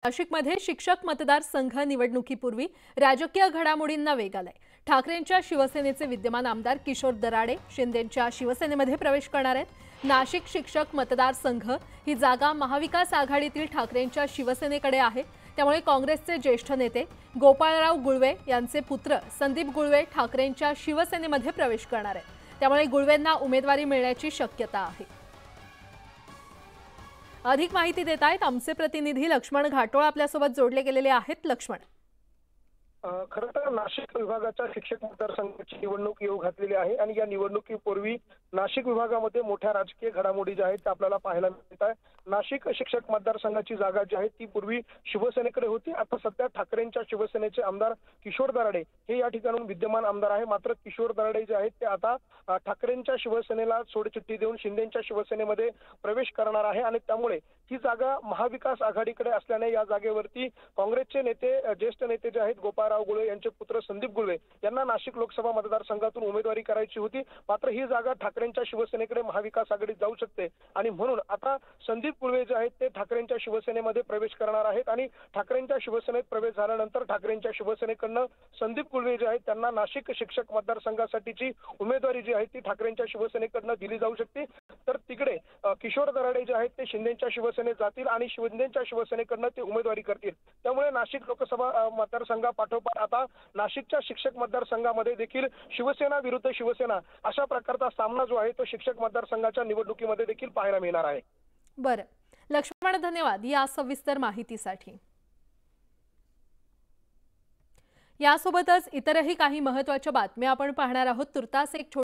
नाशिकमध्ये शिक्षक मतदारसंघ निवडणुकीपूर्वी राजकीय घडामोडींना वेग आलाय। ठाकरेंच्या शिवसेनेचे विद्यमान आमदार किशोर दराडे शिंदेंच्या शिवसेनेमध्ये प्रवेश करणार आहेत। नाशिक शिक्षक मतदारसंघ ही जागा महाविकास आघाडीतील ठाकरेंच्या शिवसेनेकडे आहे। त्यामुळे काँग्रेसचे ज्येष्ठ नेते गोपाळराव गुळवे यांचे पुत्र संदीप गुळवे ठाकरेंच्या शिवसेनेमध्ये प्रवेश करणार आहेत। त्यामुळे गुळवेंना उमेदवारी मिळण्याची शक्यता आहे। अधिक माहिती देत आहेत आमचे प्रतिनिधी लक्ष्मण घाटोळ आपल्यासोबत जोडले गेलेले आहेत। लक्ष्मण, खरं तर नाशिक विभागाच्या शिक्षक मतदारसंघाची निवडणूक येऊ घातलेली आहे आणि या निवडणुकीपूर्वी नाशिक विभागामध्ये मोठ्या राजकीय घडामोडी ज्या आहेत त्या आपल्याला पाहायला मिळत आहे। नाशिक शिक्षक मतदारसंघाची जागा जी आहे ती पूर्वी शिवसेनेकडे होती। आता सध्या ठाकरेंच्या शिवसेनेचे आमदार किशोर दराडे हे या ठिकाणून विद्यमान आमदार आहे। मात्र किशोर दराडे जे आहेत ते आता ठाकरेंच्या शिवसेनेला सोडचिठ्ठी देऊन शिंदेंच्या शिवसेनेमध्ये प्रवेश करणार आहे आणि त्यामुळे ही जागा महाविकास आघाडीकडे असल्याने या जागेवरती काँग्रेसचे नेते ज्येष्ठ नेते जे आहेत गोपाळराव गुळवे यांचे पुत्र संदीप गुळवे यांना नाशिक लोकसभा मतदारसंघातून उमेदवारी करायची होती। मात्र ही जागा ठाकरेंच्या शिवसेनेकडे महाविकास आघाडीत जाऊ शकते आणि म्हणून आता संदीप गुळवे जे आहेत ते ठाकरेंच्या शिवसेनेमध्ये प्रवेश करणार आहेत आणि ठाकरेंच्या शिवसेनेत प्रवेश झाल्यानंतर ठाकरेंच्या शिवसेनेकडनं संदीप गुळवे जे आहेत त्यांना नाशिक शिक्षक मतदारसंघासाठीची उमेदवारी जी आहे ती ठाकरेंच्या शिवसेनेकडनं दिली जाऊ शकते। तर तिकडे किशोर दराडे जे आहेत ते शिंदेंच्या शिवसेनेत जातील आणि शिंदेंच्या शिवसेनेकडनं ते उमेदवारी करतील। त्यामुळे नाशिक लोकसभा मतदारसंघापाठोपाठ आता नाशिकच्या शिक्षक मतदारसंघामध्ये देखील शिवसेना विरुद्ध शिवसेना अशा प्रकारचा सामना जो आहे तो शिक्षक मतदारसंघाच्या निवडणुकीमध्ये देखील पाहायला मिळणार आहे। बरं लक्ष्मण, धन्यवाद या सविस्तर माहितीसाठी। यासोबतच इतरही काही महत्त्वाच्या बातम्या आपण पाहणार आहोत। तुर्तास एक